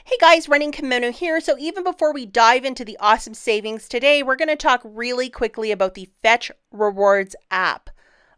Hey guys, Running Kimono here. So even before we dive into the awesome savings today, we're going to talk really quickly about the Fetch Rewards app.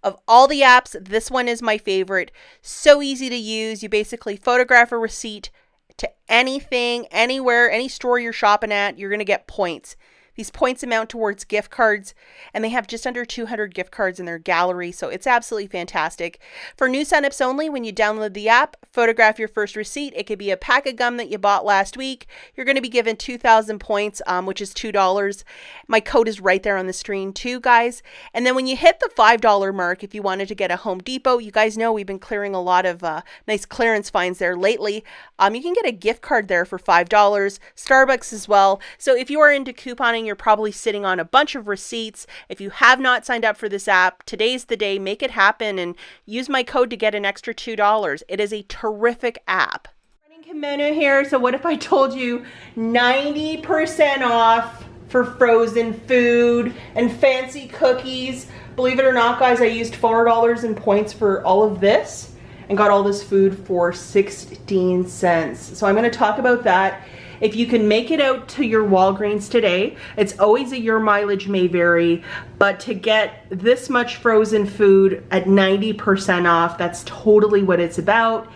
Of all the apps, this one is my favorite. So easy to use. You basically photograph a receipt to anything, anywhere, any store you're shopping at, you're going to get points. These points amount towards gift cards, and they have just under 200 gift cards in their gallery, so it's absolutely fantastic. For new signups only, when you download the app, photograph your first receipt. It could be a pack of gum that you bought last week. You're going to be given 2,000 points, which is $2. My code is right there on the screen too, guys. And then when you hit the $5 mark, if you wanted to get a Home Depot, you guys know we've been clearing a lot of nice clearance finds there lately. You can get a gift card there for $5, Starbucks as well. So if you are into couponing, you're probably sitting on a bunch of receipts. If you have not signed up for this app, today's the day. Make it happen and use my code to get an extra $2. It is a terrific app. Running Kimono here. So what if I told you 90% off for frozen food and fancy cookies? Believe it or not, guys, I used $4 in points for all of this and got all this food for 16 cents. So I'm going to talk about that. If you can make it out to your Walgreens today, it's always a your mileage may vary, but to get this much frozen food at 90% off, that's totally what it's about.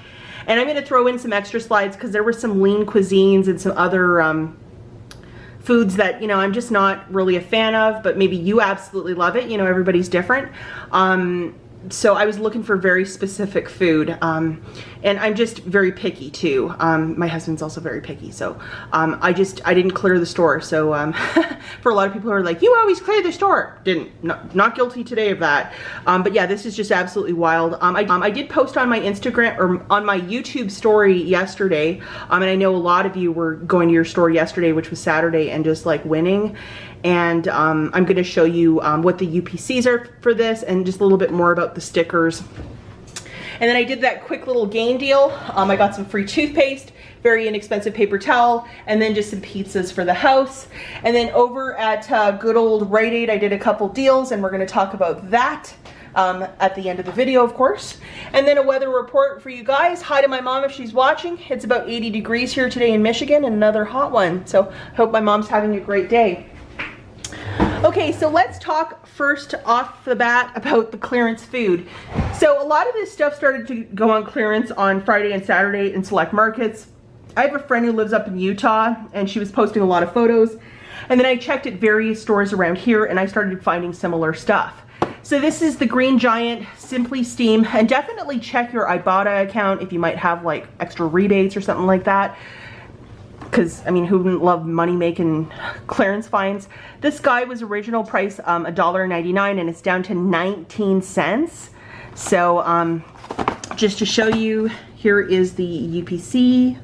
And I'm going to throw in some extra slides because there were some lean cuisines and some other foods that, you know, I'm just not really a fan of, but maybe you absolutely love it. You know, everybody's different. So I was looking for very specific food, and I'm just very picky too. My husband's also very picky, so I didn't clear the store. So for a lot of people who are like, you always clear the store, not guilty today of that. But yeah, this is just absolutely wild. I did post on my Instagram or on my YouTube story yesterday, and I know a lot of you were going to your store yesterday, which was Saturday, and just like winning. And I'm going to show you what the UPCs are for this and just a little bit more about the stickers. And then I did that quick little gain deal. I got some free toothpaste, very inexpensive paper towel, and then just some pizzas for the house. And then over at good old Rite Aid, I did a couple deals, and we're going to talk about that at the end of the video, of course. And then a weather report for you guys. Hi to my mom if she's watching. It's about 80 degrees here today in Michigan, and another hot one. So I hope my mom's having a great day. Okay, so let's talk first off the bat about the clearance food. So a lot of this stuff started to go on clearance on Friday and Saturday in select markets. I have a friend who lives up in Utah, and she was posting a lot of photos. And then I checked at various stores around here, and I started finding similar stuff. So this is the Green Giant Simply Steam, and definitely check your IBOTTA account if you might have like extra rebates or something like that. Because, I mean, who wouldn't love money-making clearance finds? This guy was original price $1.99, and it's down to 19 cents. So, just to show you, here is the UPC.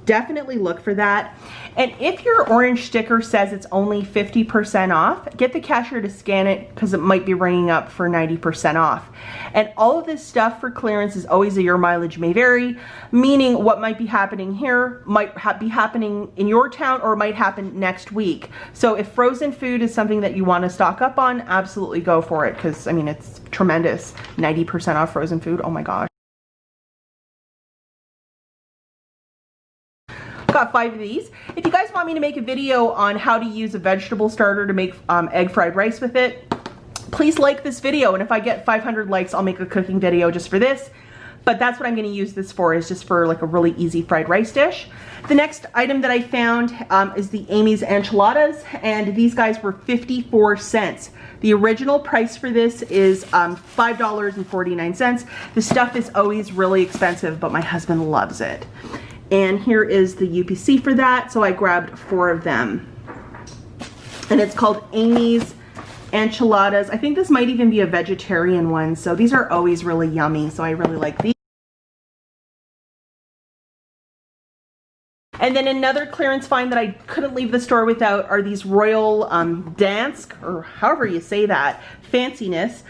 Definitely look for that. And if your orange sticker says it's only 50% off, get the cashier to scan it because it might be ringing up for 90% off. And all of this stuff for clearance is always a your mileage may vary, meaning what might be happening here might be happening in your town or might happen next week. So if frozen food is something that you want to stock up on, absolutely go for it because, I mean, it's tremendous. 90% off frozen food, oh my gosh. Got 5 of these. If you guys want me to make a video on how to use a vegetable starter to make egg fried rice with it, please like this video, and if I get 500 likes, I'll make a cooking video just for this. But that's what I'm going to use this for, is just for like a really easy fried rice dish. The next item that I found is the Amy's enchiladas, and these guys were 54 cents. The original price for this is $5.49. The stuff is always really expensive, but my husband loves it. And here is the UPC for that, so I grabbed 4 of them. And it's called Amy's Enchiladas. I think this might even be a vegetarian one, so these are always really yummy, so I really like these. And then another clearance find that I couldn't leave the store without are these Royal Dansk, or however you say that, fanciness.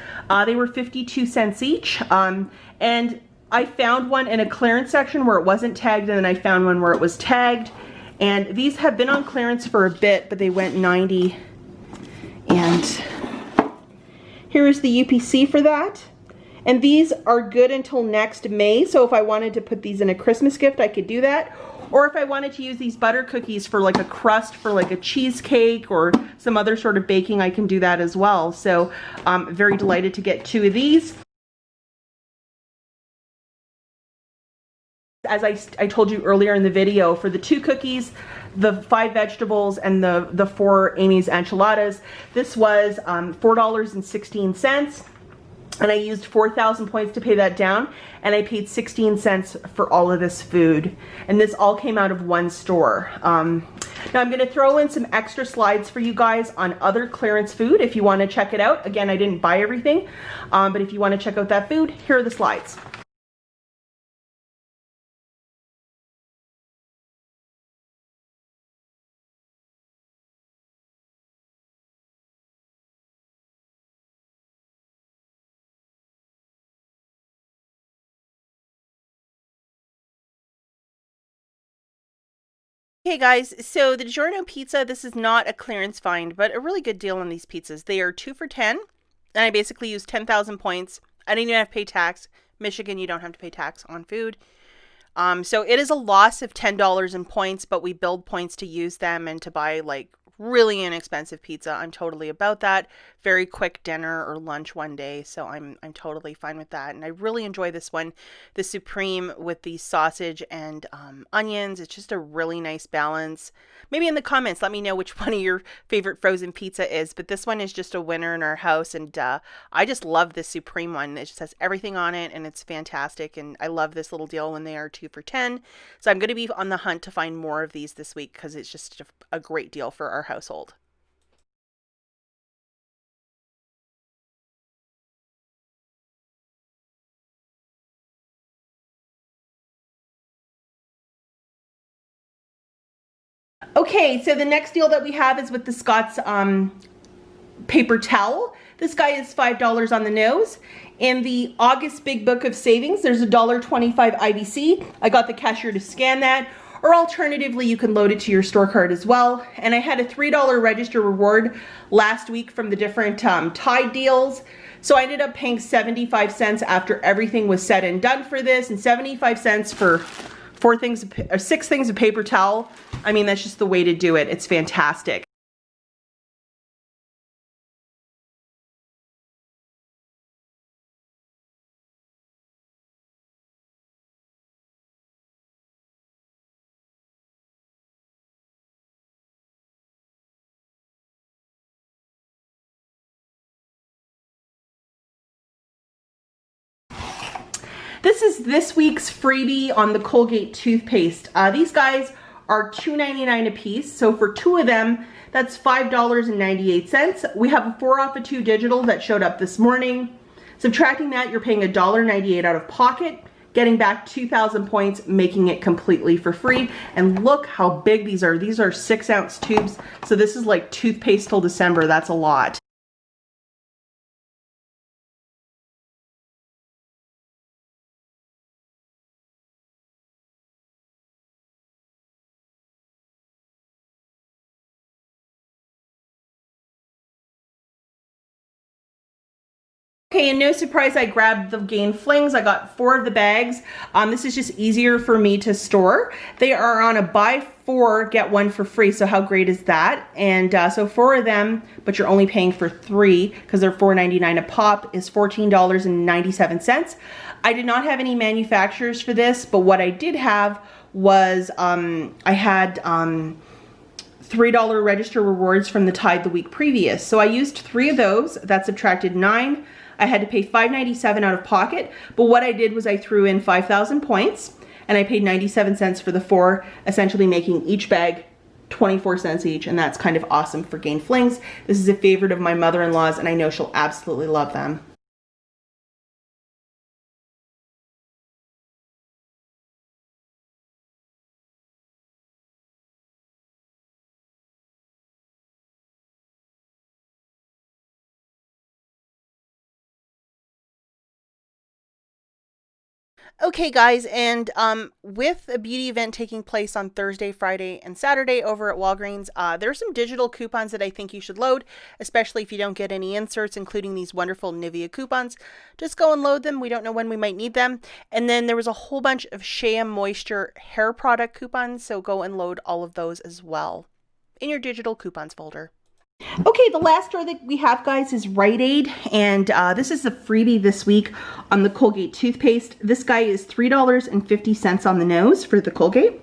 They were 52 cents each, and I found one in a clearance section where it wasn't tagged, and then I found one where it was tagged. And these have been on clearance for a bit, but they went 90. And here is the UPC for that. And these are good until next May, so if I wanted to put these in a Christmas gift, I could do that. Or if I wanted to use these butter cookies for like a crust for like a cheesecake or some other sort of baking, I can do that as well. So I'm very delighted to get 2 of these. As I told you earlier in the video, for the 2 cookies, the 5 vegetables, and the 4 Amy's enchiladas, this was $4.16. And I used 4,000 points to pay that down, and I paid 16 cents for all of this food. And this all came out of one store. Now I'm gonna throw in some extra slides for you guys on other clearance food if you wanna check it out. Again, I didn't buy everything, but if you wanna check out that food, here are the slides. Hey guys, so the DiGiorno pizza, this is not a clearance find, but a really good deal on these pizzas. They are 2 for 10, and I basically used 10,000 points. I didn't even have to pay tax. Michigan, you don't have to pay tax on food. So it is a loss of $10 in points, but we build points to use them and to buy like really inexpensive pizza. I'm totally about that. Very quick dinner or lunch one day, so I'm totally fine with that. And I really enjoy this one, the Supreme with the sausage and onions. It's just a really nice balance. Maybe in the comments, let me know which one of your favorite frozen pizza is. But this one is just a winner in our house, and I just love this Supreme one. It just has everything on it, and it's fantastic. And I love this little deal when they are 2 for 10. So I'm going to be on the hunt to find more of these this week because it's just a great deal for our household. Okay, so the next deal that we have is with the Scott's paper towel. This guy is $5 on the nose. In the August Big Book of Savings, there's a $1.25 IBC. I got the cashier to scan that, or alternatively, you can load it to your store card as well. And I had a $3 register reward last week from the different Tide deals. So I ended up paying 75 cents after everything was said and done for this, and 75 cents for 6 things of paper towel. I mean, that's just the way to do it. It's fantastic. This is this week's freebie on the Colgate toothpaste. These guys are $2.99 a piece. So for 2 of them, that's $5.98. We have a 4 off of 2 digital that showed up this morning. Subtracting that, you're paying $1.98 out of pocket, getting back 2,000 points, making it completely for free. And look how big these are. These are 6-ounce tubes. So this is like toothpaste till December. That's a lot. Okay, and no surprise, I grabbed the Gain Flings. I got 4 of the bags. This is just easier for me to store. They are on a buy 4, get 1 for free, so how great is that? And so 4 of them, but you're only paying for 3 because they're $4.99 a pop, is $14.97. I did not have any manufacturers for this, but what I did have was I had $3 register rewards from the Tide the week previous. So I used 3 of those. That subtracted 9. I had to pay $5.97 out of pocket, but what I did was I threw in 5,000 points and I paid 97 cents for the 4, essentially making each bag 24 cents each, and that's kind of awesome for Gain Flings. This is a favorite of my mother-in-law's, and I know she'll absolutely love them. Okay, guys, and with a beauty event taking place on Thursday, Friday, and Saturday over at Walgreens, there's some digital coupons that I think you should load, especially if you don't get any inserts, including these wonderful Nivea coupons. Just go and load them. We don't know when we might need them. And then there was a whole bunch of Shea Moisture hair product coupons, so go and load all of those as well in your digital coupons folder. Okay, the last store that we have, guys, is Rite Aid, and this is the freebie this week on the Colgate toothpaste. This guy is $3.50 on the nose for the Colgate.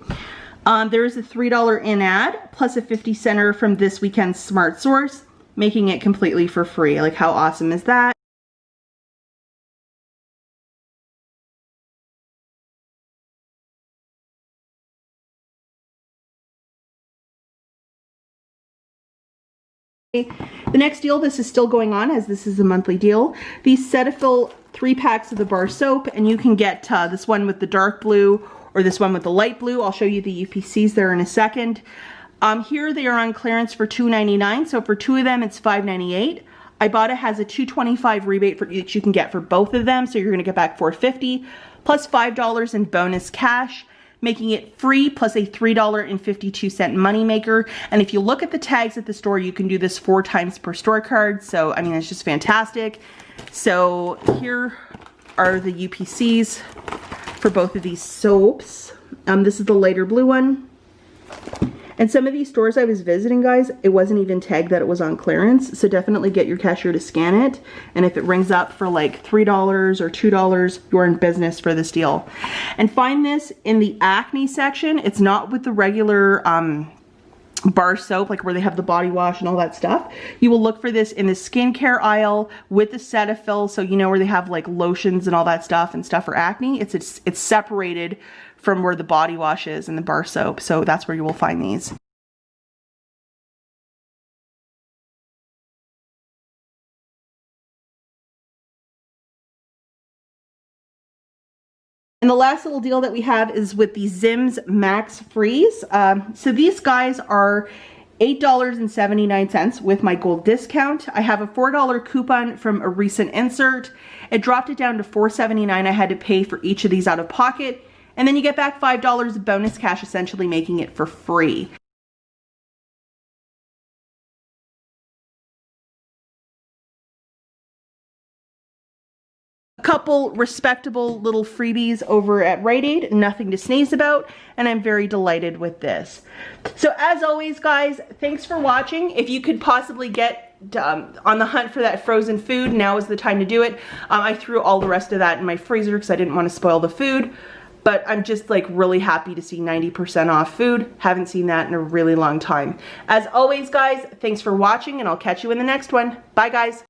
There is a $3 in ad plus a 50-center from this weekend's Smart Source, making it completely for free. Like, how awesome is that? The next deal, this is still going on as this is a monthly deal. These Cetaphil 3 packs of the bar soap, and you can get this one with the dark blue or this one with the light blue. I'll show you the UPCs there in a second. Here they are on clearance for $2.99, so for 2 of them it's $5.98. Ibotta has a $2.25 rebate that you can get for both of them, so you're going to get back $4.50 plus $5 in bonus cash, making it free plus a $3.52 moneymaker. And if you look at the tags at the store, you can do this 4 times per store card. So, I mean, it's just fantastic. So here are the UPCs for both of these soaps. This is the lighter blue one. And some of these stores I was visiting, guys, it wasn't even tagged that it was on clearance. So definitely get your cashier to scan it. And if it rings up for like $3 or $2, you're in business for this deal. And find this in the acne section. It's not with the regular bar soap, like where they have the body wash and all that stuff. You will look for this in the skincare aisle with the Cetaphil. So you know where they have like lotions and all that stuff and stuff for acne. It's separated from where the body wash is and the bar soap. So that's where you will find these. And the last little deal that we have is with the Zims Max Freeze. So these guys are $8.79 with my gold discount. I have a $4 coupon from a recent insert. It dropped it down to $4.79. I had to pay for each of these out of pocket. And then you get back $5 of bonus cash, essentially making it for free. A couple respectable little freebies over at Rite Aid, nothing to sneeze about, and I'm very delighted with this. So as always, guys, thanks for watching. If you could possibly get on the hunt for that frozen food, now is the time to do it. I threw all the rest of that in my freezer because I didn't want to spoil the food. But I'm just like really happy to see 90% off food. Haven't seen that in a really long time. As always, guys, thanks for watching, and I'll catch you in the next one. Bye, guys.